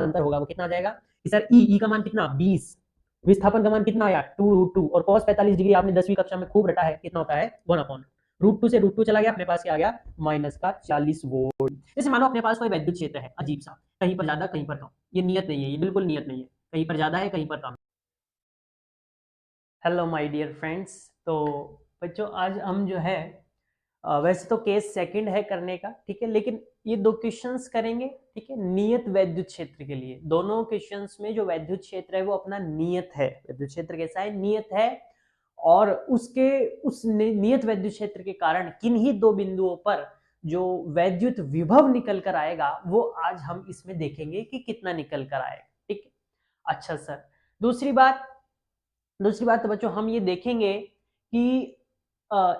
अंतर होगा वो कितना आ जाएगा कि सर ई का मान कितना 20, विस्थापन का मान कितना आया 2√2 और cos 45 डिग्री आपने 10वीं कक्षा में खूब रटा है कितना होता है 1/√2 से √2 चला गया अपने पास क्या आ गया -40 वोल्ट। जैसे मानो अपने पास कोई विद्युत क्षेत्र है अजीब सा, कहीं पर ज्यादा कहीं पर कम, ये नियत नहीं है, ये बिल्कुल नियत नहीं है, कहीं पर ज्यादा है कहीं पर कम। हेलो माय डियर फ्रेंड्स, तो बच्चों आज हम जो है वैसे तो केस सेकंड है करने का, ठीक है, लेकिन ये दो क्वेश्चंस करेंगे, ठीक है, नियत वैद्युत क्षेत्र के लिए। दोनों क्वेश्चंस में जो वैद्युत क्षेत्र है वो अपना नियत है, वैद्युत क्षेत्र कैसा है नियत है, और उसके उस नियत वैद्युत क्षेत्र के कारण किन्हीं दो बिंदुओं पर जो वैद्युत विभव निकल कर आएगा वो आज हम इसमें देखेंगे कि कितना निकल कर आएगा, ठीक है। अच्छा सर, दूसरी बात तो बच्चों हम ये देखेंगे कि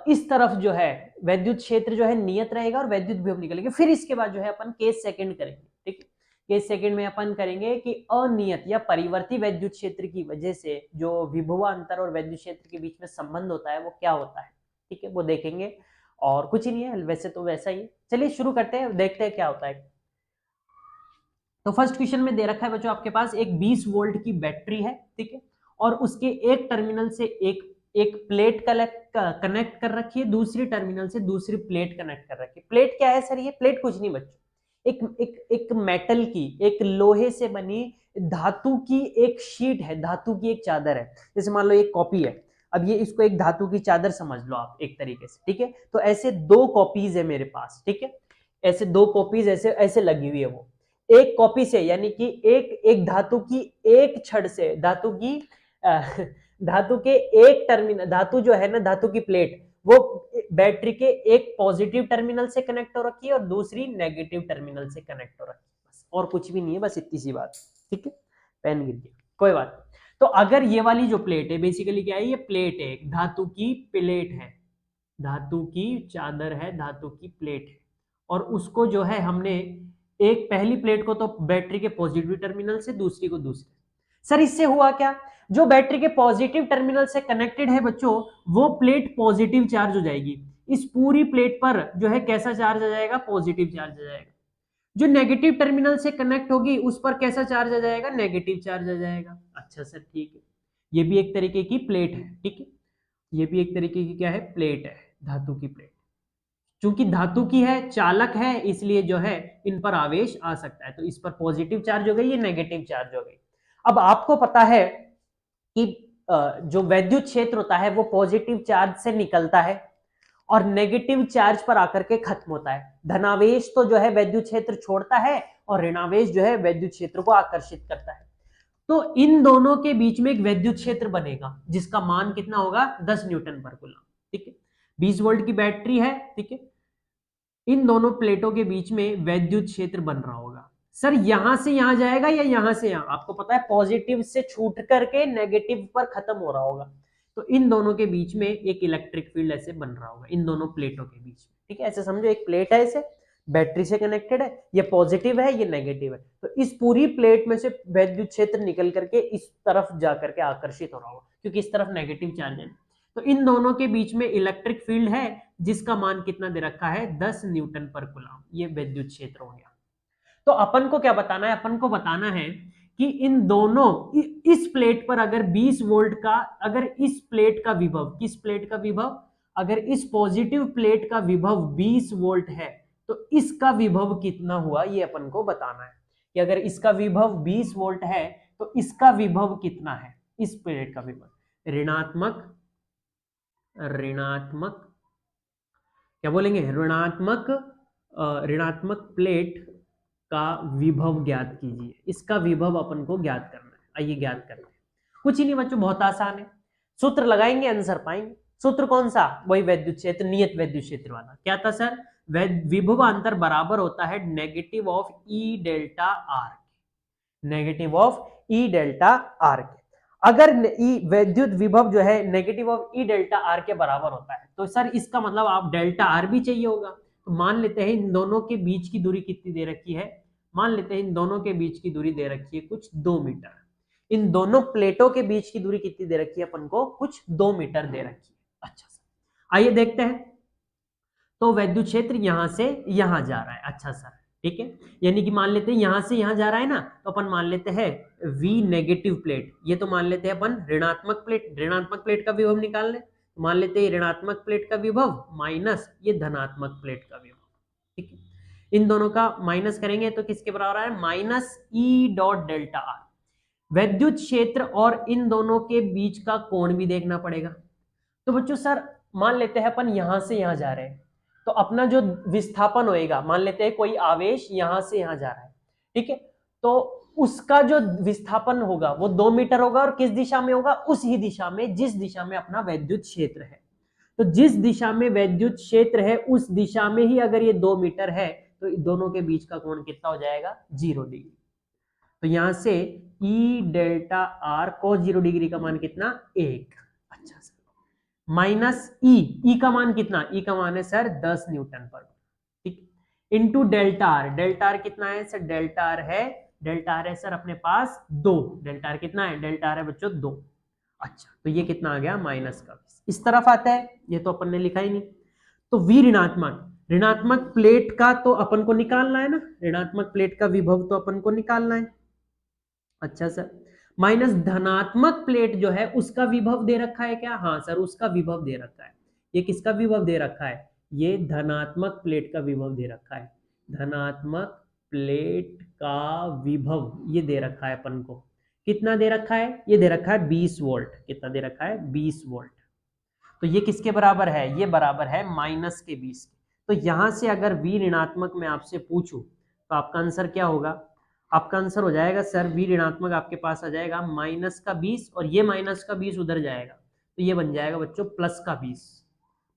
इस तरफ जो है वैद्युत क्षेत्र जो है नियत रहेगा और वैद्युत विभव निकलेंगे। फिर इसके बाद जो है अपन केस सेकंड करेंगे, ठीक है। केस सेकंड में अपन करेंगे कि अनियत या परिवर्ती वैद्युत क्षेत्र की वजह से जो विभवांतर और वैद्युत क्षेत्र के बीच में संबंध होता है वो क्या होता है, ठीक है, वो देखेंगे। और कुछ ही नहीं है, वैसे तो वैसा ही। चलिए शुरू करते हैं, देखते हैं क्या होता है। तो फर्स्ट क्वेश्चन में दे रखा है बच्चों आपके पास एक 20 वोल्ट की बैटरी है, ठीक है, और उसके एक टर्मिनल से एक प्लेट कनेक्ट कर रखी है, दूसरी टर्मिनल से दूसरी प्लेट कनेक्ट कर रखी है। प्लेट क्या है सर? ये प्लेट कुछ नहीं बच्चों, एक मेटल की, एक लोहे से बनी धातु की एक शीट है, धातु की एक चादर है। जैसे मान लो एक कॉपी है, अब ये इसको एक धातु की चादर समझ लो आप एक तरीके से, ठीक है। तो ऐसे दो कॉपीज है मेरे पास, ठीक है, ऐसे दो कॉपीज ऐसे ऐसे लगी हुई है। वो एक कॉपी से यानी कि एक धातु की एक छड़ से धातु के एक टर्मिनल, धातु जो है ना, धातु की प्लेट वो बैटरी के एक पॉजिटिव टर्मिनल से कनेक्ट हो रखी है और दूसरी नेगेटिव टर्मिनल से कनेक्ट हो रखी है, बस और कुछ भी नहीं है, बस इतनी सी बात, ठीक है। पेन गिर गया, कोई बात नहीं। तो अगर ये वाली जो प्लेट है बेसिकली क्या है, ये प्लेट है, धातु की प्लेट है, धातु की चादर है, धातु की प्लेट है, और उसको जो है हमने एक पहली प्लेट को तो बैटरी के पॉजिटिव टर्मिनल से, दूसरी को दूसरे। सर इससे हुआ क्या, जो बैटरी के पॉजिटिव टर्मिनल से कनेक्टेड है बच्चों वो प्लेट पॉजिटिव चार्ज हो जाएगी। इस पूरी प्लेट पर जो है कैसा चार्ज आ जाएगा, पॉजिटिव चार्ज आ जाएगा। जो नेगेटिव टर्मिनल से कनेक्ट होगी उस पर कैसा चार्ज आ जाएगा, नेगेटिव चार्ज आ जाएगा। अच्छा सर ठीक है, ये भी एक तरीके की प्लेट है, ठीक है, ये भी एक तरीके की क्या है, प्लेट है, धातु की प्लेट। चूंकि धातु की है, चालक है, इसलिए जो है इन पर आवेश आ सकता है, तो इस पर पॉजिटिव चार्ज हो गई, ये नेगेटिव चार्ज हो गई। अब आपको पता है कि जो वैद्युत क्षेत्र होता है वो पॉजिटिव चार्ज से निकलता है और नेगेटिव चार्ज पर आकर के खत्म होता है। धनावेश तो जो है वैद्युत क्षेत्र छोड़ता है और ऋणावेश जो है वैद्युत क्षेत्र को आकर्षित करता है। तो इन दोनों के बीच में एक वैद्युत क्षेत्र बनेगा जिसका मान कितना होगा, 10 न्यूटन पर कूलम, ठीक है। 20 वोल्ट की बैटरी है, ठीक है, इन दोनों प्लेटों के बीच में वैद्युत क्षेत्र बन रहा होगा। सर यहां से यहां जाएगा या यहां से यहां? आपको पता है पॉजिटिव से छूट करके नेगेटिव पर खत्म हो रहा होगा, तो इन दोनों के बीच में एक इलेक्ट्रिक फील्ड ऐसे बन रहा होगा, इन दोनों प्लेटों के बीच में, ठीक है। ऐसे समझो एक प्लेट है, ऐसे बैटरी से कनेक्टेड है, ये पॉजिटिव है, ये नेगेटिव है, तो इस पूरी प्लेट में से वैद्युत क्षेत्र निकल करके इस तरफ जाकर के आकर्षित हो रहा होगा क्योंकि इस तरफ नेगेटिव चार्ज है। तो इन दोनों के बीच में इलेक्ट्रिक फील्ड है जिसका मान कितना दे रखा है, 10 न्यूटन पर कूलम, ये वैद्युत क्षेत्र हो गया। तो अपन को क्या बताना है, अपन को बताना है कि इन दोनों इस प्लेट पर अगर 20 वोल्ट का, अगर इस प्लेट का विभव, किस प्लेट का विभव, अगर इस पॉजिटिव प्लेट का विभव 20 वोल्ट है तो इसका विभव कितना हुआ, ये अपन को बताना है कि अगर इसका विभव 20 वोल्ट है तो इसका विभव कितना है, इस प्लेट का विभव ऋणात्मक क्या बोलेंगे, ऋणात्मक प्लेट का विभव ज्ञात कीजिए। इसका विभव अपन को ज्ञात करना है, आइए ज्ञात करते हैं। कुछ ही नहीं बच्चों, बहुत आसान है, सूत्र लगाएंगे आंसर पाएंगे। सूत्र कौन सा, वही वैद्युत क्षेत्र, नियत वैद्युत क्षेत्र वाला। क्या था सर, विभवांतर बराबर होता है negative of E delta are, negative of E delta are के। अगर वैद्युत विभव जो है negative of E delta are के बराबर होता है तो सर इसका मतलब आप डेल्टा आर भी चाहिए होगा। तो मान लेते हैं इन दोनों के बीच की दूरी कितनी दे रखी है, मान लेते हैं इन दोनों के बीच की दूरी दे रखी है कुछ 2 मीटर। इन दोनों प्लेटों के बीच की दूरी कितनी दे रखी है अपन को, कुछ 2 मीटर दे रखी है। अच्छा सर आइए देखते हैं। तो वैद्युत क्षेत्र यहां से यहां जा रहा है, अच्छा सर ठीक है, यानी कि मान लेते हैं यहां से यहां जा रहा है ना, तो अपन मान लेते हैं V नेगेटिव प्लेट, ये तो मान लेते हैं अपन ऋणात्मक प्लेट, ऋणात्मक प्लेट का विभव निकाल ले, तो मान लेते हैं ऋणात्मक प्लेट का विभव माइनस ये धनात्मक प्लेट का विभव। ठीक है, इन दोनों का माइनस करेंगे तो किसके बराबर है, minus E dot delta R. वैद्युत क्षेत्र और इन दोनों के बीच का कोण भी देखना पड़ेगा। तो बच्चों सर मान लेते हैं अपन यहां से यहां जा रहे हैं, तो अपना जो विस्थापन होएगा, मान लेते हैं कोई आवेश यहां से यहां जा रहा है, ठीक है, तो उसका जो विस्थापन होगा वो 2 मीटर होगा, और किस दिशा में होगा, उस ही दिशा में जिस दिशा में अपना वैद्युत क्षेत्र है। तो जिस दिशा में वैद्युत क्षेत्र है उस दिशा में ही अगर ये 2 मीटर है, तो दोनों के बीच का कोण कितना हो जाएगा, 0 डिग्री। तो यहां से ई डेल्टा आर cos 0 डिग्री का मान कितना, 1। अच्छा सर, माइनस ई का मान कितना, ई का मान है सर 10 न्यूटन पर, ठीक, into delta R, delta R कितना है सर, डेल्टा आर है सर अपने पास 2, डेल्टा आर कितना है, डेल्टा आर है बच्चों 2। अच्छा, तो ये कितना आ गया, माइनस का 20। इस तरफ आता है, ये तो अपन ने लिखा ही नहीं। तो वी ऋणात्मक, ऋणात्मक प्लेट का तो अपन को निकालना है ना, ऋणात्मक प्लेट का विभव तो अपन को निकालना है। अच्छा सर, माइनस धनात्मक प्लेट जो है उसका विभव दे रखा है क्या, हाँ सर उसका विभव दे रखा है। ये किसका विभव दे रखा है, ये धनात्मक प्लेट का विभव दे रखा है, धनात्मक प्लेट का विभव ये दे रखा है अपन को। कितना दे रखा है, ये दे रखा है 20 वोल्ट। कितना दे रखा है, 20 वोल्ट। तो ये किसके बराबर है, ये बराबर है माइनस के 20 के। तो यहां से अगर V ऋणात्मक में आपसे पूछूं तो आपका आंसर क्या होगा, आपका आंसर हो जाएगा सर V ऋणात्मक आपके पास आ जाएगा माइनस का 20, और ये माइनस का 20 उधर जाएगा, तो ये बन जाएगा बच्चों प्लस का 20।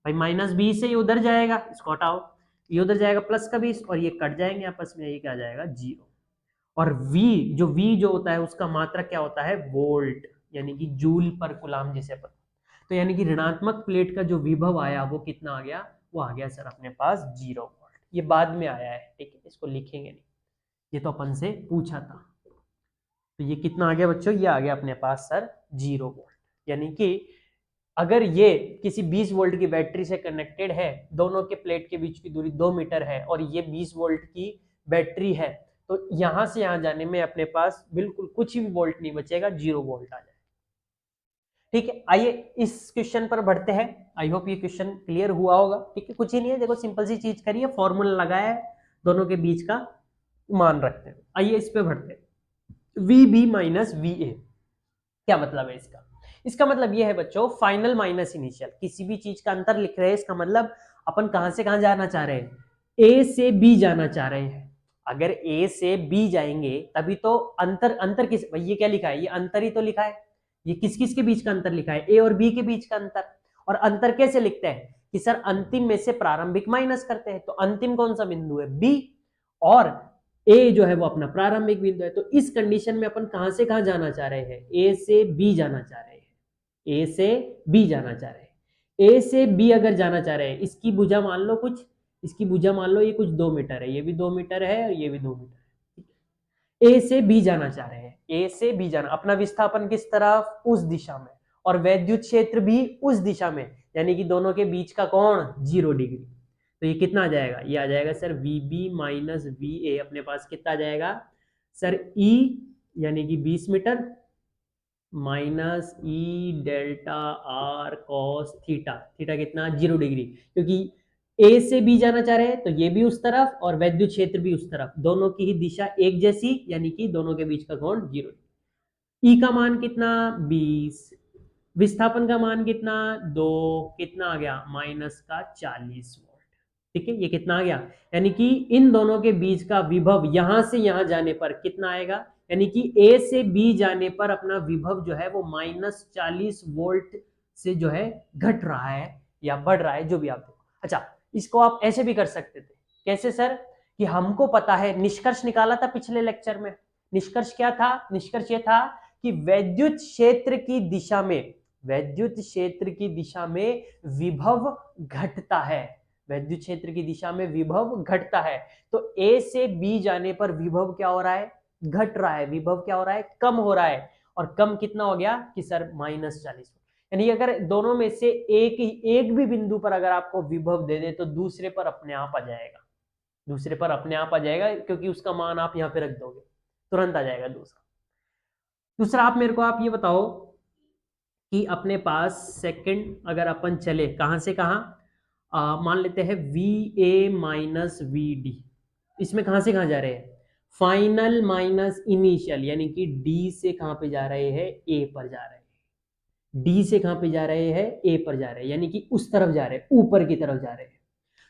भाई माइनस 20 है, ये उधर जाएगा, इसको हटाओ, ये उधर जाएगा प्लस का 20, और ये कट जाएंगे आपस में, ये क्या जाएगा 0। और V जो होता है उसका मात्रक क्या होता है, वोल्ट, यानी कि जूल पर कूलम जिसे अपन। तो यानी कि ऋणात्मक प्लेट का जो विभव आया वो कितना आ गया, वो आ गया सर अपने पास 0 वोल्ट। ये बाद में आया है, ठीक है, इसको लिखेंगे नहीं, ये तो अपन से पूछा था। तो ये कितना आ गया बच्चों, ये आ गया अपने पास सर 0 वोल्ट। यानी कि अगर ये किसी 20 वोल्ट की बैटरी से कनेक्टेड है, दोनों के प्लेट के बीच की दूरी 2 मीटर है, और ये 20 वोल्ट की बैटरी है, तो यहां से यहां जाने में अपने पास बिल्कुल कुछ भी वोल्ट नहीं बचेगा, 0 वोल्ट आ जाए। ठीक है, आइए इस क्वेश्चन पर बढ़ते हैं। आई होप ये क्वेश्चन क्लियर हुआ होगा। ठीक है, कुछ ही नहीं है, देखो सिंपल सी चीज करिए, फॉर्मूला लगाया है, दोनों के बीच का मान रखते हैं। आइए इस पे बढ़ते हैं। V B minus V A, क्या मतलब है इसका, इसका मतलब ये है बच्चों फाइनल माइनस इनिशियल। किसी भी चीज का अंतर लिख रहे हैं, इसका मतलब अपन कहां से कहां जाना चाह रहे हैं, ए से बी जाना चाह रहे हैं। अगर ए से बी जाएंगे तभी तो अंतर किस, ये क्या लिखा है, ये अंतर ही तो लिखा है। ये किस किस के बीच का अंतर लिखा है, ए और बी के बीच का अंतर। और अंतर कैसे लिखते हैं कि सर अंतिम में से प्रारंभिक माइनस करते हैं, तो अंतिम कौन सा बिंदु है, बी, और ए जो है वो अपना प्रारंभिक बिंदु है। तो इस कंडीशन में अपन कहां से कहां जाना चाह रहे हैं, ए से बी जाना चाह रहे हैं, ए से बी जाना चाह रहे हैं। ए से बी अगर जाना चाह रहे हैं, इसकी भुजा मान लो कुछ, इसकी भुजा मान लो ये कुछ 2 मीटर है, ये भी 2 मीटर है, और ये भी 2 मीटर है। ए से बी जाना चाह रहे हैं, ए से बी जाना, अपना विस्थापन किस तरफ, उस दिशा में, और वैद्युत क्षेत्र भी उस दिशा में, यानी कि दोनों के बीच का कोण 0 डिग्री। तो ये कितना आ जाएगा, ये आ जाएगा sir V B minus V A, अपने पास कितना आ जाएगा सर ई, यानी कि 20 metre, minus E delta R cos theta, theta कितना 0 डिग्री, क्योंकि ए से बी जाना चाह रहे हैं तो ये भी उस तरफ और वैद्युत क्षेत्र भी उस तरफ, दोनों की ही दिशा एक जैसी, यानी कि दोनों के बीच का कोण 0। ई का मान कितना 20, विस्थापन का मान कितना 2, कितना आ गया माइनस का 40 वोल्ट। ठीक है, ये कितना आ गया, यानी कि इन दोनों के बीच का विभव यहां से यहां जाने पर कितना आएगा, यानी कि ए से बी जाने पर अपना विभव जो है वो माइनस 40 वोल्ट से जो है घट रहा है या बढ़ रहा है, जो भी आप देखो। अच्छा, इसको आप ऐसे भी कर सकते थे, कैसे सर, कि हमको पता है, निष्कर्ष निकाला था पिछले लेक्चर में। निष्कर्ष क्या था, निष्कर्ष ये था कि वैद्युत क्षेत्र की दिशा में, वैद्युत क्षेत्र की दिशा में विभव घटता है, वैद्युत क्षेत्र की दिशा में विभव घटता है। तो ए से बी जाने पर विभव क्या हो रहा है, घट रहा है, विभव क्या हो रहा है, कम हो रहा है। और कम कितना हो गया कि सर माइनस 40। यानी अगर दोनों में से एक भी बिंदु पर अगर आपको विभव दे दे तो दूसरे पर अपने आप आ जाएगा। दूसरे पर अपने आप आ जाएगा, क्योंकि उसका मान आप यहाँ पे रख दोगे, तुरंत आ जाएगा दूसरा। दूसरा आप मेरे को आप ये बताओ कि अपने पास सेकंड अगर अपन चले कहाँ से कहाँ, मान लेते हैं V A minus V D, इसमें कहाँ से कहाँ जा रहे हैं, फाइनल माइनस इनिशियल, यानी कि डी से कहाँ पे जा रहे हैं, ए पर जा रहे हैं। डी से कहाँ पे जा रहे हैं, ए पर जा रहे हैं, यानी कि उस तरफ जा रहे हैं, ऊपर की तरफ जा रहे हैं।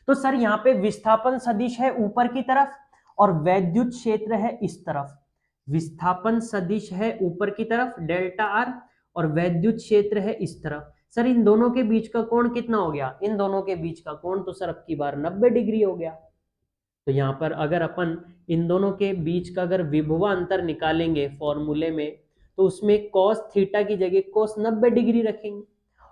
तो सर यहाँ पे विस्थापन सदिश है ऊपर की तरफ और वैद्युत क्षेत्र है इस तरफ। विस्थापन सदिश है ऊपर की तरफ डेल्टा आर और वैद्युत क्षेत्र है इस तरफ। सर इन दोनों के बीच का कोण कितना हो गया, इन दोनों के बीच का कोण तो सर अब की बार 90 डिग्री हो गया। तो यहाँ पर अगर अपन इन दोनों के बीच का अगर विभवांतर निकालेंगे फॉर्मूले में, तो उसमें cos थीटा की जगह cos 90 डिग्री रखेंगे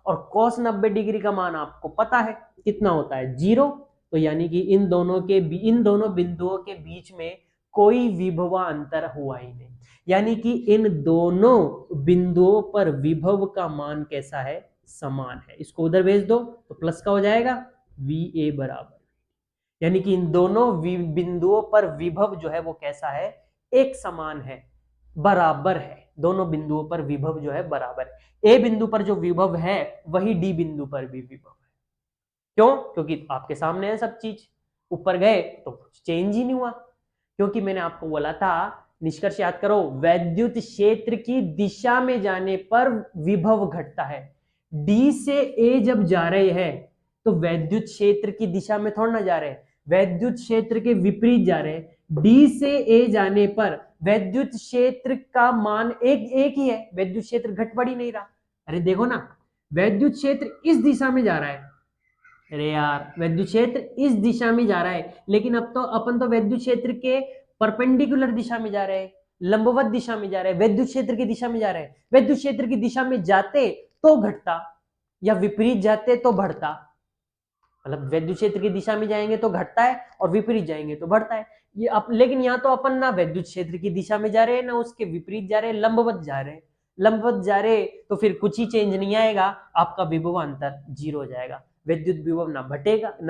और cos 90 डिग्री का मान आपको पता है कितना होता है, 0। तो यानी कि इन दोनों बिंदुओं के बीच में कोई विभवांतर हुआ ही नहीं, यानी कि इन दोनों बिंदुओं पर विभव का मान कैसा है, समान है। इसको उधर भेज दो तो प्लस का हो जाएगा वी ए बराबर, यानी कि इन दोनों बिंदुओं पर विभव जो है वो कैसा है, एक समान है, बराबर है। दोनों बिंदुओं पर विभव जो है बराबर है। ए बिंदु पर जो विभव है वही डी बिंदु पर भी विभव है। क्यों, क्योंकि आपके सामने है सब चीज, ऊपर गए तो कुछ चेंज ही नहीं हुआ, क्योंकि मैंने आपको बोला था, निष्कर्ष याद करो, वैद्युत क्षेत्र की दिशा में जाने पर विभव घटता है। डी से ए जब जा रहे हैं तो वैद्युत क्षेत्र की दिशा में थोड़ा ना जा रहे हैं, वैद्युत क्षेत्र के विपरीत जा रहे हैं। डी से ए जाने पर वैद्युत क्षेत्र का मान एक ही है, वैद्युत क्षेत्र घट बढ़ ही नहीं रहा। अरे देखो ना, वैद्युत क्षेत्र इस दिशा में जा रहा है, अरे यार वैद्युत क्षेत्र इस दिशा में जा रहा है, लेकिन अब तो अपन तो वैद्युत क्षेत्र के परपेंडिकुलर दिशा में जा रहे हैं, लंबवत दिशा में जा रहे हैं, वैद्युत क्षेत्र की दिशा में जा रहे हैं। वैद्युत क्षेत्र की दिशा में जाते तो घटता या विपरीत जाते तो बढ़ता, मतलब वैद्युत क्षेत्र की दिशा में जाएंगे तो घटता है और विपरीत जाएंगे तो बढ़ता है। ये लेकिन यहाँ तो अपन ना वैद्युत क्षेत्र की दिशा में जा रहे हैं ना उसके विपरीत जा रहे हैं, लंबवत जा रहे हैं। लंबवत जा रहे तो फिर कुछ ही चेंज नहीं आएगा, आपका विभवांतर 0 हो जाएगा। विद्युत विभव ना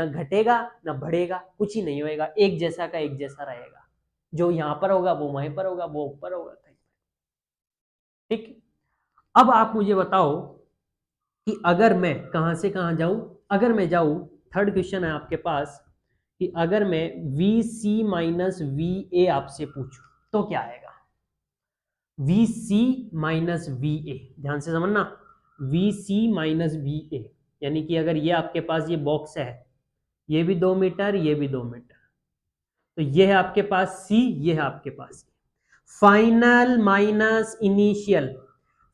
घटेगा ना बढ़ेगा, कुछ ही नहीं होएगा, एक जैसा का एक जैसा रहेगा। जो यहाँ पर होगा वो वहीं पर होगा, वो ऊपर होगा कहीं पर। ठीक, अब आप मुझे बताओ कि अगर मैं कहां से कहां जाऊं, अगर मैं जाऊं, थर्ड क्वेश्चन है आपके पास कि अगर मैं V C minus V A आपसे पूछूं तो क्या आएगा, V C minus V A, ध्यान से समझना, V C minus V A, यानी कि अगर ये आपके पास ये बॉक्स है, ये भी 2 मीटर ये भी 2 मीटर, तो ये है आपके पास सी, ये है आपके पास फाइनल माइनस इनिशियल।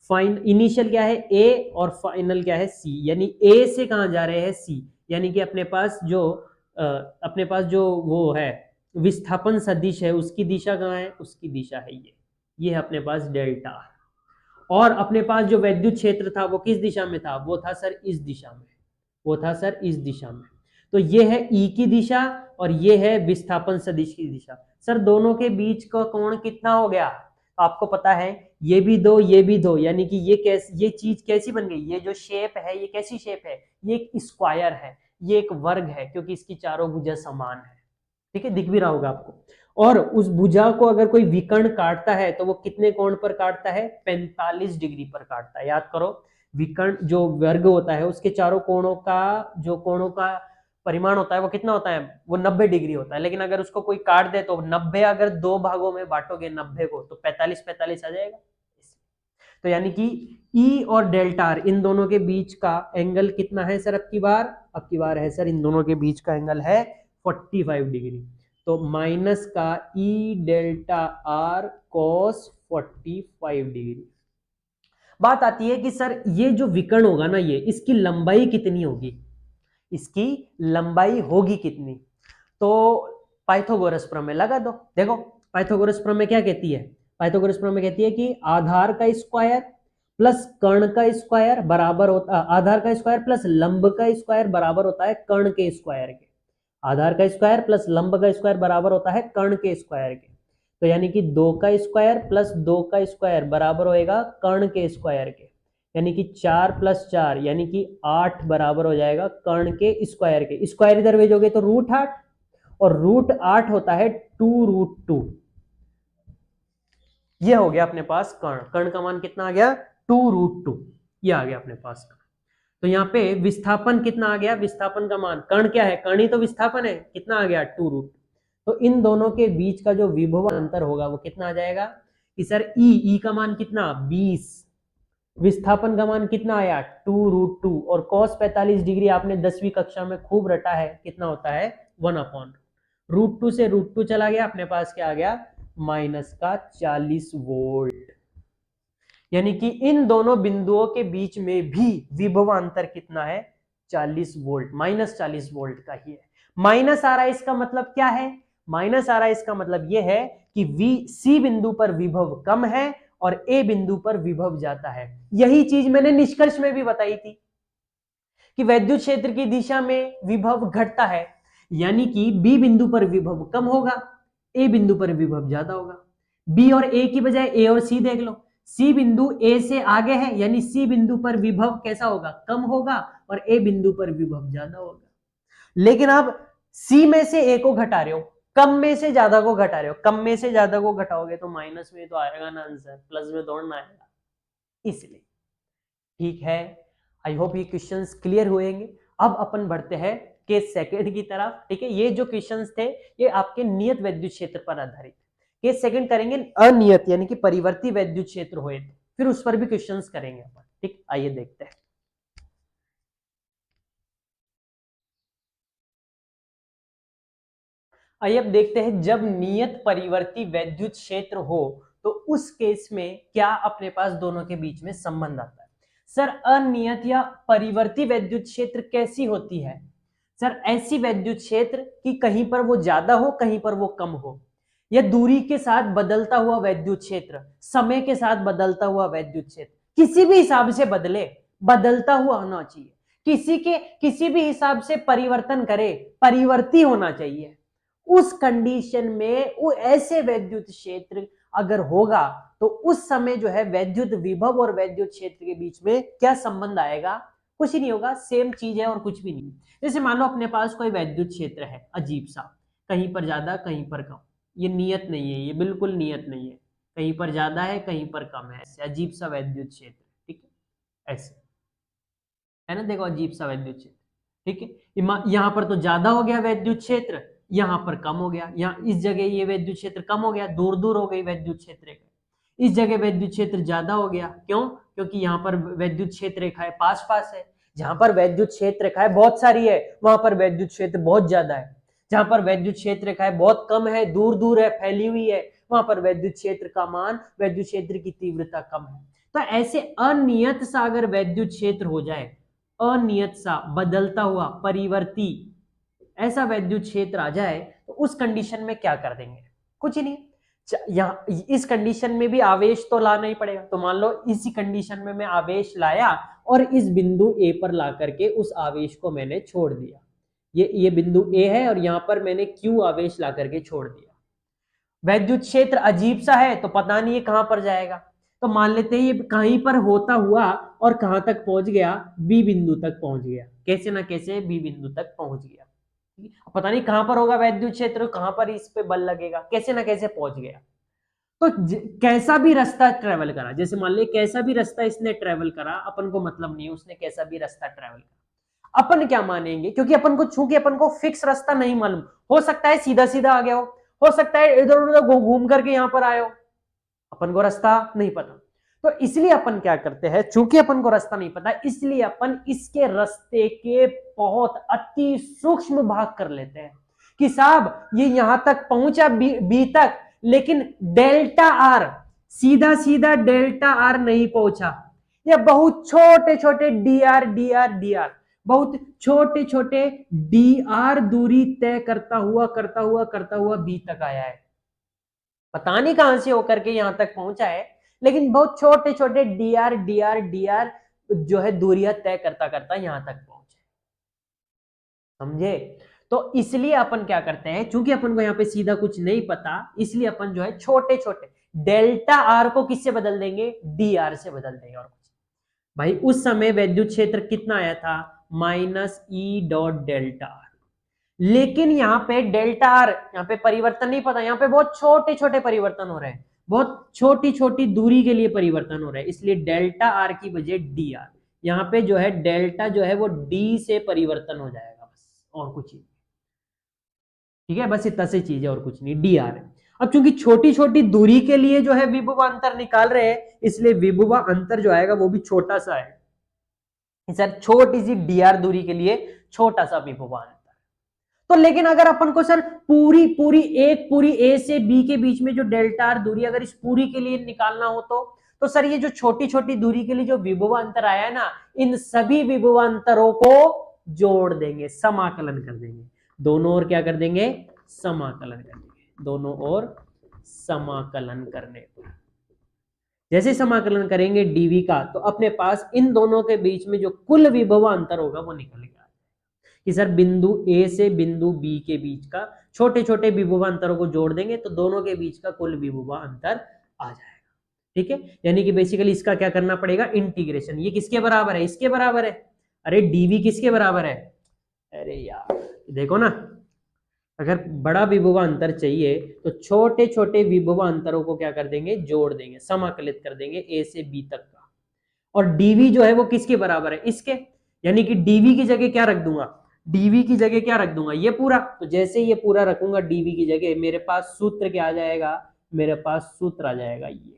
इनिशियल क्या है ए और फाइनल क्या है सी, यानी ए से कहां जा रहे हैं सी, यानी कि अपने पास जो वो है विस्थापन सदिश है उसकी दिशा कहां है, उसकी दिशा है ये है अपने पास डेल्टा। और अपने पास जो वैद्युत क्षेत्र था वो किस दिशा में था, वो था सर इस दिशा में, वो था सर इस दिशा में। तो ये है ई की दिशा और ये है विस्थापन सदिश की दिशा। सर दोनों के बीच का कोण कितना हो गया, आपको पता है, ये भी दो ये भी दो, यानी कि ये चीज कैसी बन गई, ये जो शेप है ये कैसी शेप है, ये एक स्क्वायर है, ये एक वर्ग है, क्योंकि इसकी चारों भुजा समान है। ठीक है, दिख भी रहा होगा आपको। और उस भुजा को अगर कोई विकर्ण काटता है तो वो कितने कोण पर काटता है, 45 डिग्री पर काटता है। याद करो, विकर्ण जो वर्ग होता है उसके चारों कोणों का परिमाण होता है वो कितना होता है, वो 90 डिग्री होता है। लेकिन अगर उसको कोई काट दे तो 90 अगर 2 भागों में बांटोगे 90 को तो 45 आ जाएगा। तो यानी कि ई और डेल्टा आर इन दोनों के बीच का एंगल कितना है सर, अब की बार है सर इन दोनों के बीच का एंगल है 45 डिग्री। तो माइनस का ई डेल्टा आर कॉस 45 डिग्री। बात आती है कि सर ये जो विकर्ण होगा ना, ये इसकी लंबाई कितनी होगी, इसकी लंबाई होगी कितनी, तो पाइथागोरस प्रमेय लगा दो। देखो पाइथागोरस प्रमेय क्या कहती है, पाइथागोरस प्रमेय कहती है कि आधार का स्क्वायर प्लस कर्ण का स्क्वायर बराबर होता, आधार का स्क्वायर प्लस लंब का स्क्वायर बराबर होता है कर्ण के स्क्वायर के। आधार का स्क्वायर प्लस लंब का स्क्वायर बराबर होता है कर्ण के स्क्वायर के। तो यानी कि 2 का स्क्वायर प्लस 2 का स्क्वायर बराबर होएगा कर्ण के स्क्वायर के, यानी कि 4 + 4 यानी कि 8 बराबर हो जाएगा कर्ण के स्क्वायर के। स्क्वायर इधर भेजोगे तो √8, और √8 होता है 2√2। ये हो गया अपने पास कर्ण। कर्ण का मान कितना आ गया? 2√2। ये आ गया अपने पास कर्ण। तो यहाँ पे विस्थापन कितना आ गया? विस्थापन का मान, कर्ण क्या है? कर्ण ही तो विस्थापन है, कितना आ गया? 2√2। तो इन दोनों के बीच का जो विभव अंतर होगा वो कितना आ जाएगा कि सर ई का मान कितना? 20। विस्थापन का मान कितना आया? 2√2। और cos 45 डिग्री आपने 10वीं कक्षा में खूब रटा है, कितना होता है? 1/√2 से √2 चला गया, अपने पास क्या आ गया? -40 वोल्ट। यानी कि इन दोनों बिंदुओं के बीच में भी विभवांतर कितना है? 40 वोल्ट, -40 वोल्ट का ही है। माइनस आ रहा है, इसका मतलब क्या है? माइनस आ रहा है, इसका मतलब यह है कि सी बिंदु पर विभव कम है और ए बिंदु पर विभव जाता है। यही चीज मैंने निष्कर्ष में भी बताई थी कि वैद्युत क्षेत्र की दिशा में विभव घटता है, यानी कि बी बिंदु पर विभव कम होगा, ए बिंदु पर विभव ज्यादा होगा। बी और ए की बजाय ए और सी देख लो, सी बिंदु ए से आगे है, यानी सी बिंदु पर विभव कैसा होगा? कम होगा, और ए बिंदु पर विभव ज्यादा होगा। लेकिन आप सी में से ए को घटा रहे हो, कम में से ज्यादा को घटा रहे हो, कम में से ज्यादा को घटाओगे तो माइनस में तो आएगा ना आंसर, प्लस में दौड़ना आएगा, इसलिए। ठीक है, आई होप ये क्वेश्चंस क्लियर होंगे। अब अपन बढ़ते हैं केस सेकंड की तरफ। ठीक है, ये जो क्वेश्चंस थे ये आपके नियत वैद्युत क्षेत्र पर आधारित। केस सेकंड करेंगे अनियत यानी कि परिवर्ती वैद्युत क्षेत्र होए तो, फिर उस पर भी क्वेश्चंस करेंगे अपन। ठीक, आइए देखते हैं। आइए अब देखते हैं, जब नियत परिवर्ती वैद्युत क्षेत्र हो तो उस केस में क्या अपने पास दोनों के बीच में संबंध आता है। सर अनियत या परिवर्ती वैद्युत क्षेत्र कैसी होती है? सर ऐसी वैद्युत क्षेत्र कि कहीं पर वो ज्यादा हो, कहीं पर वो कम हो, या दूरी के साथ बदलता हुआ वैद्युत क्षेत्र, समय के साथ बदलता हुआ वैद्युत क्षेत्र, किसी भी हिसाब से बदले, बदलता हुआ होना चाहिए, किसी भी हिसाब से परिवर्तन करे, परिवर्ती होना चाहिए। उस कंडीशन में वो ऐसे वैद्युत क्षेत्र अगर होगा तो उस समय जो है वैद्युत विभव और वैद्युत क्षेत्र के बीच में क्या संबंध आएगा? कुछ ही नहीं होगा, सेम चीज है और कुछ भी नहीं। जैसे मान लो अपने पास कोई वैद्युत क्षेत्र है अजीब सा, कहीं पर ज्यादा कहीं पर कम, ये नियत नहीं है, ये बिल्कुल नियत नहीं है, कहीं पर ज्यादा है कहीं पर कम है, ऐसे अजीब सा वैद्युत क्षेत्र। ठीक है, ऐसे है ना, देखो अजीब सा वैद्युत क्षेत्र। ठीक है, यहाँ पर तो ज्यादा हो गया वैद्युत क्षेत्र, यहाँ पर कम हो गया, यहाँ इस जगह ये वैद्युत क्षेत्र कम हो गया, दूर दूर हो गई वैद्युत क्षेत्र रेखा, इस जगह वैद्युत क्षेत्र ज्यादा हो गया। क्यों? क्योंकि यहाँ पर वैद्युत क्षेत्र रेखाएं पास पास है। जहां पर वैद्युत क्षेत्र रेखाएं बहुत सारी है वहां पर वैद्युत क्षेत्र बहुत ज्यादा है। जहां पर वैद्युत क्षेत्र रेखाएं बहुत कम है, दूर दूर है, फैली हुई है, वहां पर वैद्युत क्षेत्र का मान, वैद्युत क्षेत्र की तीव्रता कम है। तो ऐसे अनियत सा अगर वैद्युत क्षेत्र हो जाए, अनियत सा बदलता हुआ परिवर्ती ऐसा वैद्युत क्षेत्र आ जाए तो उस कंडीशन में क्या कर देंगे? कुछ ही नहीं। यहाँ इस कंडीशन में भी आवेश तो लाना ही पड़ेगा। तो मान लो इसी कंडीशन में मैं आवेश लाया और इस बिंदु ए पर ला करके उस आवेश को मैंने छोड़ दिया। ये बिंदु ए है और यहाँ पर मैंने क्यू आवेश ला करके छोड़ दिया। वैद्युत क्षेत्र अजीब सा है तो पता नहीं है कहां पर जाएगा, तो मान लेते हैं ये कहीं पर होता हुआ और कहां तक पहुंच गया? बी बिंदु तक पहुंच गया, कैसे ना कैसे बी बिंदु तक पहुंच गया। पता नहीं कहां पर होगा वैद्युत क्षेत्र, कहां पर इस पे बल लगेगा, कैसे ना कैसे पहुंच गया। तो कैसा भी रास्ता ट्रेवल करा, जैसे मान ले कैसा भी रास्ता इसने ट्रेवल करा, अपन को मतलब नहीं है उसने कैसा भी रास्ता ट्रेवल करा, अपन क्या मानेंगे? क्योंकि अपन को चूंकि अपन को फिक्स रास्ता नहीं मालूम, हो सकता है सीधा सीधा आ गया हो सकता है इधर उधर घूम करके यहां पर आए हो, अपन को रास्ता नहीं पता। तो इसलिए अपन क्या करते हैं, चूंकि अपन को रास्ता नहीं पता इसलिए अपन इसके रास्ते के बहुत अति सूक्ष्म भाग कर लेते हैं कि साहब ये यहां तक पहुंचा बी तक, लेकिन डेल्टा आर, सीधा सीधा डेल्टा आर नहीं पहुंचा, ये बहुत छोटे छोटे D R D R D R, बहुत छोटे छोटे डी आर दूरी तय करता हुआ बी तक आया है। पता नहीं कहां से होकर के यहां तक पहुंचा है, लेकिन बहुत छोटे छोटे D R D R D R जो है दूरियां तय करता करता यहां तक पहुंचे। समझे? तो इसलिए अपन क्या करते हैं, चूंकि अपन को यहाँ पे सीधा कुछ नहीं पता, इसलिए अपन जो है छोटे छोटे डेल्टा आर को किससे बदल देंगे? डी आर से बदल देंगे। और कुछ भाई उस समय वैद्युत क्षेत्र कितना आया था? -E.डेल्टा आर। लेकिन यहाँ पे डेल्टा आर, यहाँ पे परिवर्तन नहीं पता, यहाँ पे बहुत छोटे छोटे परिवर्तन हो रहे हैं, बहुत छोटी छोटी दूरी के लिए परिवर्तन हो रहे हैं, इसलिए डेल्टा आर की वजह डी आर, यहाँ पे जो है डेल्टा जो है वो डी से परिवर्तन हो जाएगा, बस और कुछ नहीं। ठीक है, बस इतना सी चीज है और कुछ नहीं, डी आर है। अब चूंकि छोटी छोटी दूरी के लिए जो है विभुवा अंतर निकाल रहे हैं, इसलिए विभुवा अंतर जो आएगा वो भी छोटा सा है सर, छोटी सी डी आर दूरी के लिए छोटा सा विभुवा अंतर। तो लेकिन अगर अपन को सर पूरी पूरी ए से बी के बीच में जो डेल्टा आर दूरी अगर इस पूरी के लिए निकालना हो तो सर ये जो छोटी छोटी दूरी के लिए जो विभुवा अंतर आया है ना, इन सभी विभुवा अंतरों को जोड़ देंगे, समाकलन कर देंगे, दोनों ओर क्या कर देंगे, समाकलन कर देंगे, दोनों ओर समाकलन करने पर जैसे समाकलन करेंगे डीवी का, तो अपने पास इन दोनों के बीच में जो कुल विभुवा अंतर होगा वो निकल गया कि सर बिंदु ए से बिंदु बी के बीच का छोटे छोटे विभुवा अंतरों को जोड़ देंगे तो दोनों के बीच का कुल विभुवा अंतर आ जाएगा। ठीक है, यानी कि बेसिकली इसका क्या करना पड़ेगा, इंटीग्रेशन। ये किसके बराबर है, इसके बराबर है। अरे डीवी किसके बराबर है, अरे यार देखो ना, अगर बड़ा विभुवा अंतर चाहिए तो छोटे छोटे विभुवा अंतरों को क्या कर देंगे, जोड़ देंगे, समाकलित कर देंगे ए से बी तक का। और डीवी जो है वो किसके बराबर है, इसके, यानी कि डीवी की जगह क्या रख दूंगा, डीवी की जगह क्या रख दूंगा, ये पूरा। तो जैसे ये पूरा रखूंगा डीवी की जगह, मेरे पास सूत्र क्या आ जाएगा, मेरे पास सूत्र आ जाएगा ये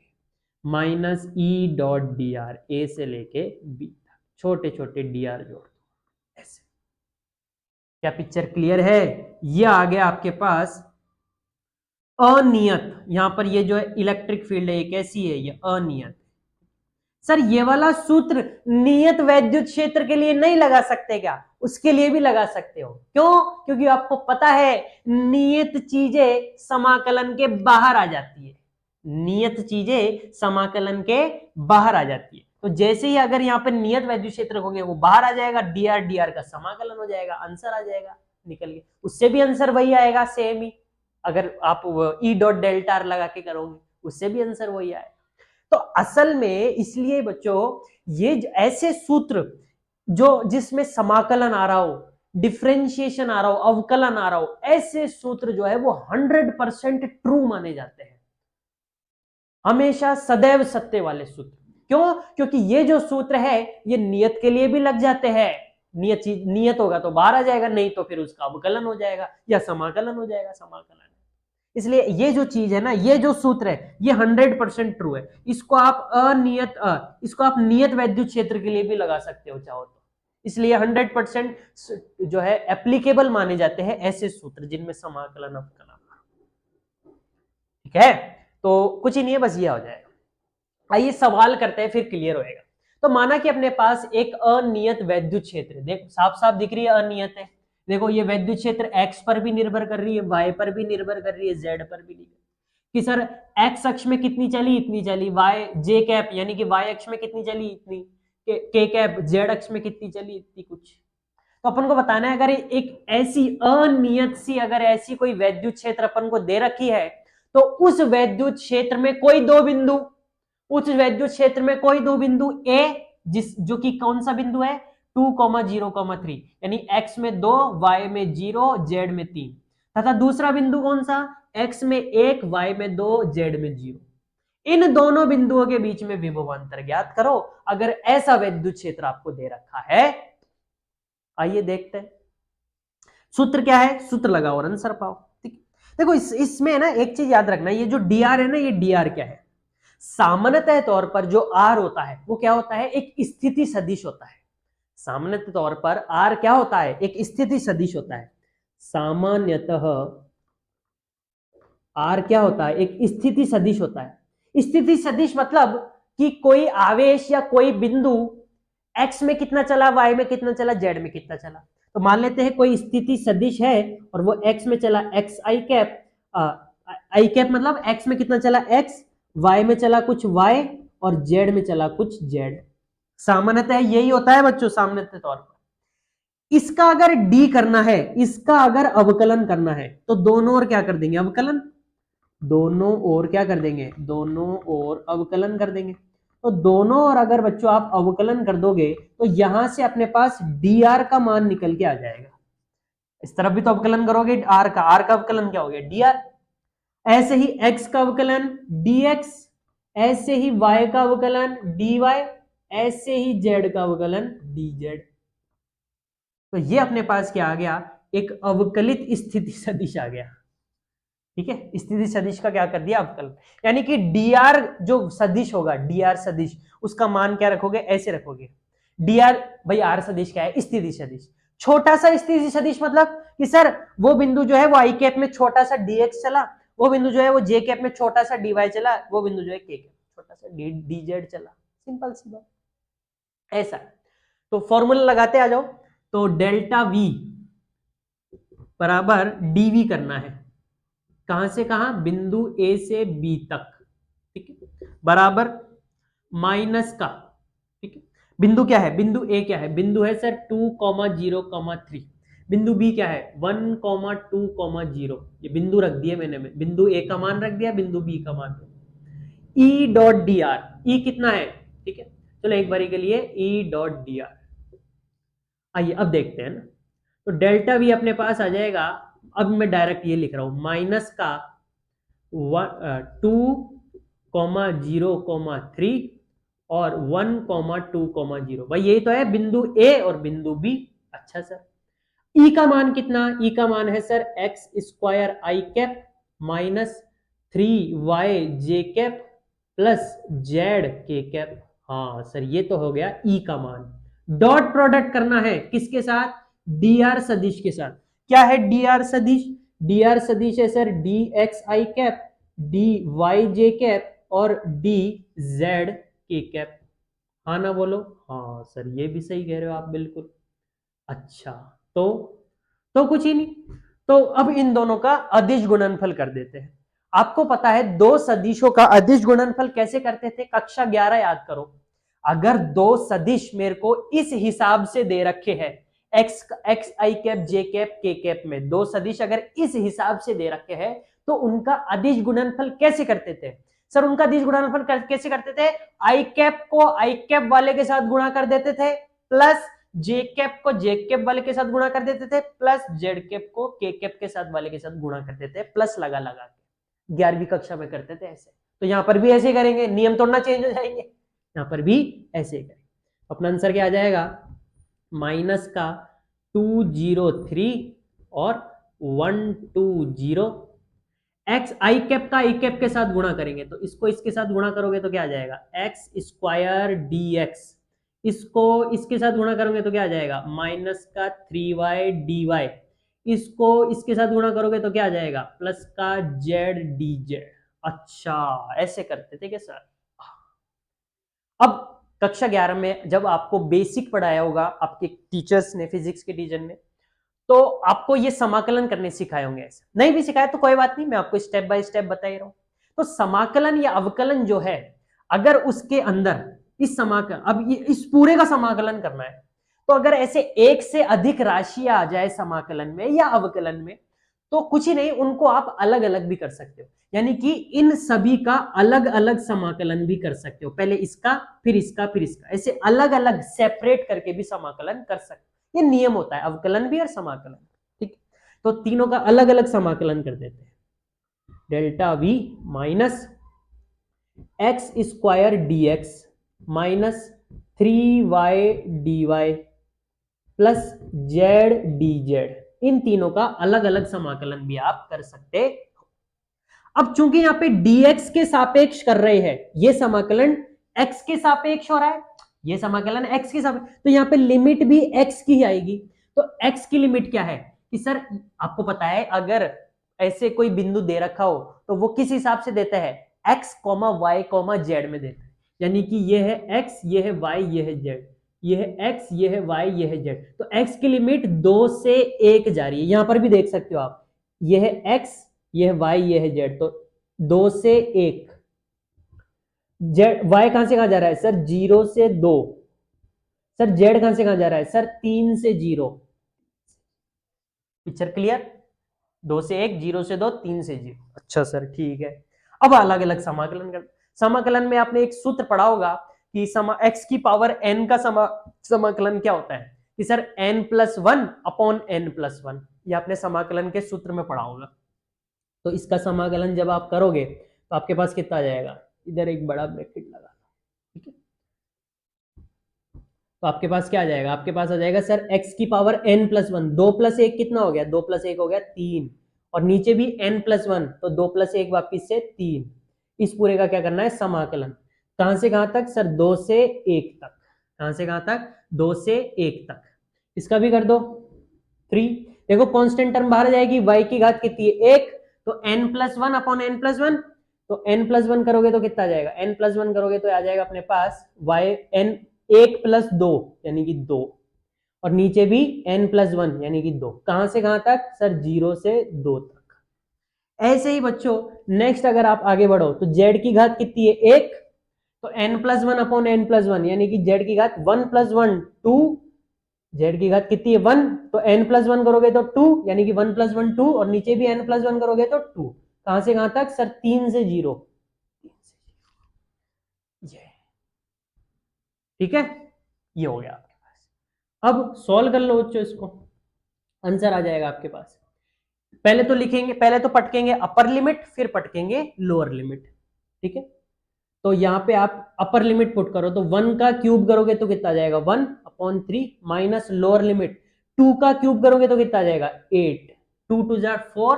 minus E dot D R, A से लेके बी तक छोटे छोटे डी आर जोड़ दो ऐसे। क्या पिक्चर क्लियर है, ये आ गया आपके पास अनियत। यहां पर ये जो है इलेक्ट्रिक फील्ड है ये कैसी है, ये अनियत। सर ये वाला सूत्र नियत वैद्युत क्षेत्र के लिए नहीं लगा सकते क्या, उसके लिए भी लगा सकते हो। क्यों, क्योंकि आपको पता है नियत चीजें समाकलन के बाहर आ जाती है, नियत चीजें समाकलन के बाहर आ जाती है। तो जैसे ही अगर यहाँ पे नियत वैद्युत क्षेत्र होंगे वो बाहर आ जाएगा, डीआर का समाकलन हो जाएगा, आंसर आ जाएगा निकल के। उससे भी आंसर वही आएगा सेम ही, अगर आप ई डॉट डेल्टा आर लगा के करोगे उससे भी आंसर वही आएगा। तो असल में इसलिए बच्चों ये ऐसे सूत्र जो जिसमें समाकलन आ रहा हो, डिफरेंशिएशन आ रहा हो, अवकलन आ रहा हो, ऐसे सूत्र जो है वो 100% ट्रू माने जाते हैं, हमेशा सदैव सत्य वाले सूत्र। क्यों, क्योंकि ये जो सूत्र है ये नियत के लिए भी लग जाते हैं, नियत होगा तो बाहर आ जाएगा, नहीं तो फिर उसका अवकलन हो जाएगा या समाकलन हो जाएगा, समाकलन। इसलिए ये जो चीज है ना, ये जो सूत्र है ये 100% ट्रू है। इसको आप इसको आप नियत वैद्युत क्षेत्र के लिए भी लगा सकते हो चाहो तो। इसलिए 100% जो है एप्लीकेबल माने जाते हैं ऐसे सूत्र जिनमें समाकलन अवकलन। ठीक है, तो कुछ ही नहीं है, बस ये हो जाएगा। आइए सवाल करते हैं, फिर क्लियर होएगा। तो माना कि अपने पास एक अनियत वैद्युत क्षेत्र, देखो साफ साफ दिख रही है अनियत है। देखो ये वैद्युत क्षेत्र x पर भी निर्भर कर रही है, y पर भी निर्भर कर रही है, z पर भी निर्भर कि सर x अक्ष में कितनी चली, इतनी चली, y j कैप यानी कि y अक्ष में कितनी चली, इतनी, k कैप z अक्ष में कितनी चली, इतनी कुछ। तो अपन को बताना है अगर एक ऐसी अनियत सी अगर ऐसी कोई वैद्युत क्षेत्र अपन को दे रखी है तो उस वैद्युत क्षेत्र में कोई दो बिंदु, उस वैद्युत क्षेत्र में कोई दो बिंदु a जो कि कौन सा बिंदु है 2,0,3 यानी x में 2, y में 0, z में 3, तथा दूसरा बिंदु कौन सा x में 1, y में 2, z में 0। इन दोनों बिंदुओं के बीच में विभव अंतर ज्ञात करो अगर ऐसा वैद्युत क्षेत्र आपको दे रखा है। आइए देखते हैं सूत्र क्या है, सूत्र लगाओ और आंसर पाओ। ठीक, देखो इसमें ना एक चीज याद रखना, ये जो dr है ना, ये dr क्या है, सामान्यतः तौर पर जो r होता है वो क्या होता है, एक स्थिति सदिश होता है। सामान्य तौर पर r क्या होता है, एक स्थिति सदिश होता है। सामान्यतः r क्या होता है, एक स्थिति सदिश होता है। स्थिति सदिश मतलब कि कोई आवेश या कोई बिंदु x में कितना चला, y में कितना चला, z में कितना चला। तो मान लेते हैं कोई स्थिति सदिश है और वो x में चला x i cap, i cap मतलब x में कितना चला x, y में चला कुछ y और z में चला कुछ z। सामान्यतः यही होता है बच्चों, सामान्यतः तौर पर। इसका अगर d करना है, इसका अगर अवकलन करना है तो दोनों ओर क्या कर देंगे, अवकलन, दोनों ओर क्या कर देंगे, दोनों ओर अवकलन कर देंगे। तो दोनों ओर अगर बच्चों आप अवकलन कर दोगे तो यहां से अपने पास dr का मान निकल के आ जाएगा। इस तरफ भी तो अवकलन करोगे आर का अवकलन क्या हो गया डी आर। ऐसे ही x का अवकलन dx, ऐसे ही y का अवकलन dy, ऐसे ही z का अवकलन dz। तो ये अपने पास क्या आ गया, एक अवकलित स्थिति सदिश आ गया। ठीक है, स्थिति सदिश का क्या कर दिया अवकलन, यानी कि dr जो सदिश होगा, dr सदिश, उसका मान क्या रखोगे, ऐसे रखोगे dr। भाई r सदिश क्या है, स्थिति सदिश। छोटा सा स्थिति सदिश मतलब कि सर वो बिंदु जो है वो i कैप में छोटा सा dx चला, वो बिंदु जो है वो j कैप में छोटा सा dy चला, वो बिंदु जो है k कैप छोटा सा dz चला। सिंपल सी बात ऐसा। तो फॉर्मूला लगाते आ जाओ। तो डेल्टा v बराबर dv करना है, कहां से कहां, बिंदु a से b तक। ठीक है, बराबर माइनस का, ठीक है, बिंदु क्या है, बिंदु a क्या है, बिंदु है सर 2,0,3। बिंदु b क्या है 1,2,0। ये बिंदु रख दिए मैंने, बिंदु a का मान रख दिया, बिंदु b का मान। E डॉट डी आर, ई कितना है, ठीक है, चलो एक बारी के लिए E डॉट डी आर। आइए अब देखते हैं ना। तो डेल्टा वी अपने पास आ जाएगा, अब मैं डायरेक्ट ये लिख रहा हूं, माइनस का 2,0,3 और 1,2,0। भाई यही तो है बिंदु ए और बिंदु बी। अच्छा सर, ई का मान कितना, ई का मान है सर एक्स स्क्वायर आई कैप माइनस 3y जे कैप प्लस जेड के कैप। हाँ सर ये तो हो गया ई का मान। डॉट प्रोडक्ट करना है किसके साथ, डी आर सदिश के साथ। क्या है डी आर सदिश, डी आर सदिश है सर डी एक्स आई कैप, डी वाई जे कैप और डी जेड के कैप। हाँ ना बोलो, हाँ सर ये भी सही कह रहे हो आप बिल्कुल। अच्छा, तो कुछ ही नहीं, तो अब इन दोनों का अदिश गुणनफल कर देते हैं। आपको पता है दो सदिशों का अदिश गुणनफल कैसे करते थे, कक्षा 11 याद करो। अगर दो सदिश मेरे को इस हिसाब से दे रखे हैं, एक्स आई कैप जे कैप के कैप में दो सदिश अगर इस हिसाब से दे रखे हैं, तो उनका अदिश गुणनफल कैसे करते थे सर, उनका अदिश गुणनफल कैसे करते थे, आई कैप को आई कैप वाले के साथ गुणा कर देते थे, प्लस जे कैप को जे कैप वाले के साथ गुणा कर देते थे, प्लस जेड कैप को के कैप के साथ वाले के साथ गुणा करते थे, प्लस लगा लगा के 11वीं कक्षा में करते थे ऐसे। तो यहां पर भी ऐसे करेंगे, नियम तो ना चेंज हो जाएंगे, यहां पर भी ऐसे करेंगे। अपना आंसर क्या आ जाएगा, माइनस का 203 और 120। एक्स आई कैप का आई कैप के साथ गुणा करेंगे, तो इसको इसके साथ गुणा करोगे तो क्या आ जाएगा, एक्स स्क्वायर डी एक्स। इसको इसके साथ गुणा करोगे तो क्या आ जाएगा, माइनस का 3y dy। इसको इसके साथ गुणा करोगे तो क्या आ जाएगा, प्लस का जेड डी जेड। अच्छा ऐसे करते थे क्या सर। अब कक्षा 11 में जब आपको बेसिक पढ़ाया होगा आपके टीचर्स ने, फिजिक्स के टीचर ने, तो आपको ये समाकलन करने सिखाए होंगे। ऐसे नहीं भी सिखाया तो कोई बात नहीं, मैं आपको स्टेप बाय स्टेप बता ही रहा हूं। तो समाकलन या अवकलन जो है, अगर उसके अंदर इस समाकलन, अब ये इस पूरे का समाकलन करना है, तो अगर ऐसे एक से अधिक राशि आ जाए समाकलन में या अवकलन में, तो कुछ ही नहीं, उनको आप अलग अलग भी कर सकते हो, यानी कि इन सभी का अलग अलग समाकलन भी कर सकते हो, पहले इसका फिर इसका फिर इसका, ऐसे अलग अलग सेपरेट करके भी समाकलन कर सकते हो। ये नियम होता है अवकलन भी और समाकलन। ठीक, तो तीनों का अलग अलग समाकलन कर देते हैं। Delta V minus X square D X minus 3y dy plus Z D Z, इन तीनों का अलग अलग समाकलन भी आप कर सकते हो। अब चूंकि यहाँ पे dx के सापेक्ष कर रहे हैं, ये समाकलन x के सापेक्ष हो रहा है, ये समाकलन x के सापेक्ष, तो यहाँ पे लिमिट भी x की आएगी। तो x की लिमिट क्या है कि सर आपको पता है, अगर ऐसे कोई बिंदु दे रखा हो तो वो किस हिसाब से देता है, x, y, z में देता है, यानी कि ये है x, ये है y, ये है z, ये है x, ये है y, ये है z। तो x की लिमिट 2 से 1 जा रही है, यहां पर भी देख सकते हो आप, ये है x, ये है y, ये है z, तो 2 से 1। z y कहां से कहां जा रहा है सर, 0 से 2। सर z कहां से कहां जा रहा है सर, 3 से 0। पिक्चर क्लियर, 2 से 1, 0 से 2, 3 से 0। अच्छा सर ठीक है। अब अलग अलग समाकलन कर, समाकलन में आपने एक सूत्र पढ़ा होगा कि x की पावर n का समाकलन क्या होता है, कि सर n+1 अपॉन n+1, ये आपने समाकलन के सूत्र में पढ़ा होगा। तो इसका समाकलन जब आप करोगे तो आपके पास कितना आ जाएगा, इधर एक बड़ा ब्रैकेट लगा, ठीक है। तो आपके पास क्या आ जाएगा, आपके पास आ जाएगा सर x की पावर n+1, 2 + 1 कितना हो गया, 2 + 1 हो गया 3, और नीचे भी n+1, तो 2 + 1 वापिस से 3। इस पूरे का क्या करना है, समाकलन। कहां से कहां तक सर, 2 से 1 तक। कहां से कहां तक, 2 से 1 तक। इसका भी कर दो 3। देखो कांस्टेंट टर्म बाहर जाएगी, y की घात कितनी है 1, तो n+1 अपॉन n+1, तो n+1 करोगे तो कितना आ जाएगा, n+1 करोगे तो आ जाएगा अपने पास y n 1 + 2 यानी कि 2, और नीचे भी n+1 यानी कि 2। कहां से कहां तक सर, 0 से 2 तक। ऐसे ही बच्चों नेक्स्ट अगर आप आगे बढ़ो तो z की घात कितनी है 1, तो n+1 अपॉन n+1 यानी कि z की घात 1 + 1 2, z की घात कितनी है 1, तो n+1 करोगे तो 2 यानी कि 1 + 1 2, और नीचे भी n+1 करोगे तो 2। कहां से कहां तक सर, 3 से 0, ये ठीक है, ये हो गया आपके पास। अब सॉल्व कर लो बच्चों, इसको आंसर आ जाएगा आपके पास। पहले तो लिखेंगे, पहले तो पटकेंगे अपर लिमिट, फिर पटकेंगे लोअर लिमिट, ठीक है। तो यहाँ पे आप अपर लिमिट पुट करो, तो 1 का क्यूब करोगे तो कितना आ जाएगा 1/3 माइनस लोअर लिमिट 2 का क्यूब करोगे तो कितना आ जाएगा 8, 2 2 जा 4,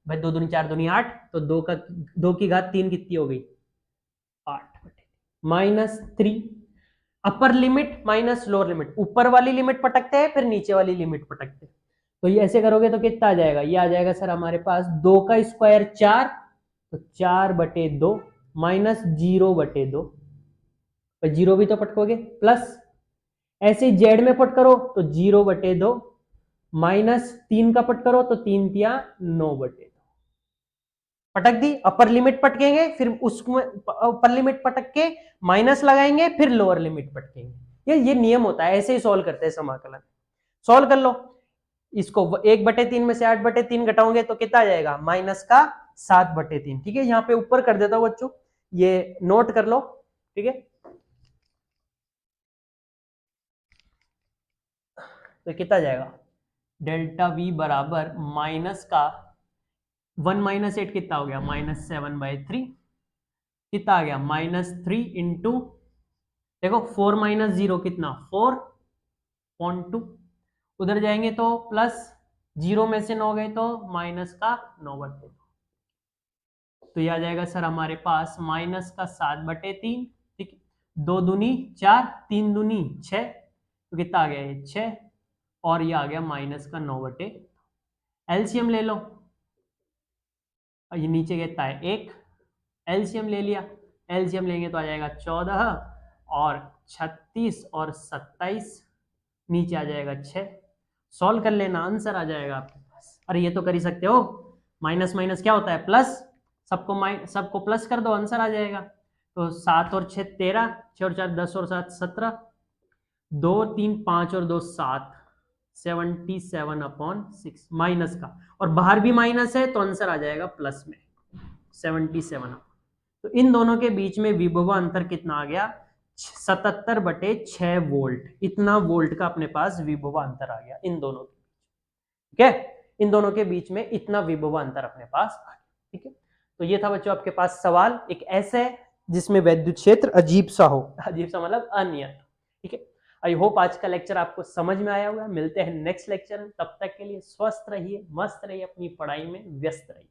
भाई 2 दूनी 4 दूनी 8, तो 2 की घात 3 कितनी हो गई 8 minus 3। Upper limit minus lower limit, ऊपर वाली लिमिट पटकते हैं फिर नीचे वाली लिमिट पटकते हैं। तो ये ऐसे करोगे तो कितना आ जाएगा, ये आ जाएगा सर हमारे पास 2 का स्क्वायर 4, तो 4/2 माइनस 0/2, 0 भी तो पटकोगे प्लस, ऐसे ही जेड में पट करो तो 0/2 माइनस 3 का पट करो तो 3 तिया 9/2, पटक दी। अपर लिमिट पटकेंगे फिर उसमें अपर लिमिट पटक के माइनस लगाएंगे फिर लोअर लिमिट पटकेंगे। ये नियम होता है, ऐसे ही सॉल्व करते हैं समाकलन। सॉल्व कर लो इसको, 1/3 में से 8/3 घटाओगे तो कितना आ जाएगा माइनस का 7/3, ठीक है। यहाँ पे ऊपर कर देता हूं बच्चों, ये नोट कर लो, ठीक है। तो कितना जाएगा, डेल्टा वी बराबर माइनस का 1 - 8 कितना हो गया -7/3, कितना आ गया -3 इंटू, देखो 4 - 0 कितना 4.2, उधर जाएंगे तो प्लस 0 में से 9 गए तो माइनस का 9/2, तो यह आ जाएगा सर हमारे पास माइनस का 7/3, ठीक है। 2 दूनी 4, 3 दूनी 6, तो कितना आ गया ये 6, और ये आ गया माइनस का 9/2। एलसीएम ले लो, और ये नीचे कितना है 1, एलसीएम ले लिया, एलसीएम लेंगे तो आ जाएगा 14 और 36 और 27, नीचे आ जाएगा 6। सॉल्व कर लेना, आंसर आ जाएगा आपके पास। अरे ये तो कर ही सकते हो, माइनस माइनस क्या होता है प्लस, सबको प्लस कर दो आंसर आ जाएगा। तो 7 और 6 13, 6 और 4 10 और 7 17, 2 3 5 और 2 7, 77/6 माइनस का, और बाहर भी माइनस है तो आंसर आ जाएगा प्लस में 77। तो इन दोनों के बीच में विभव अंतर कितना आ गया 77/6 वोल्ट, इतना वोल्ट का अपने पास विभव अंतर आ गया इन दोनों के बीच, ठीक है। इन दोनों के बीच में इतना विभव अंतर अपने पास आ गया, ठीक है। तो ये था बच्चों आपके पास सवाल, एक ऐसे जिसमें वैद्युत क्षेत्र अजीब सा हो, अजीब सा मतलब अनियत, ठीक है। आई होप आज का लेक्चर आपको समझ में आया होगा। मिलते हैं नेक्स्ट लेक्चर में, तब तक के लिए स्वस्थ रहिए, मस्त रहिए, अपनी पढ़ाई में व्यस्त रहिए।